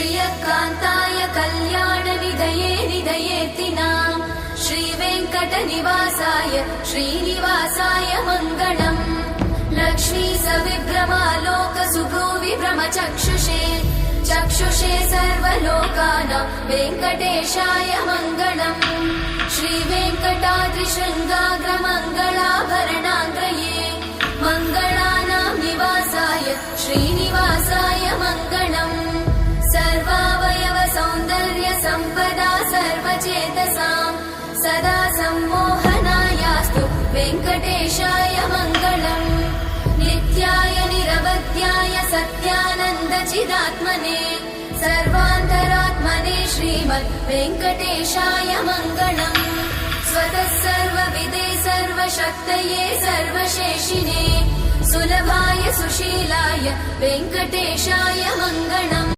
श्रियकान्ताय कल्याणनिधये निधयेतिनाम् श्रीवेङ्कटनिवासाय श्रीनिवासाय मङ्गलम् लक्ष्मी सविभ्रमालोकसुभ्रूविभ्रमचक्षुषे चक्षुषे सर्वलोकानां वेङ्कटेशाय मङ्गलम् श्रीवेङ्कटाद्रिशृङ्गाग्रमङ्गलाभरणाङ्गये मङ्गलानां निवासाय श्रीनिवासाय मङ्गलम् सर्वावयव सौन्दर्य सम्पदा सर्वचेतसां सदा सम्मोहनायास्तु वेङ्कटेशाय मङ्गलम् नित्याय निरवध्याय सत्यानन्दचिदात्मने सर्वान्तरात्मने श्रीमद् वेङ्कटेशाय मङ्गलम् स्वतः सर्वविदे सर्वशक्तये सर्वशेषिने सुलभाय सुशीलाय वेङ्कटेशाय मङ्गलम्।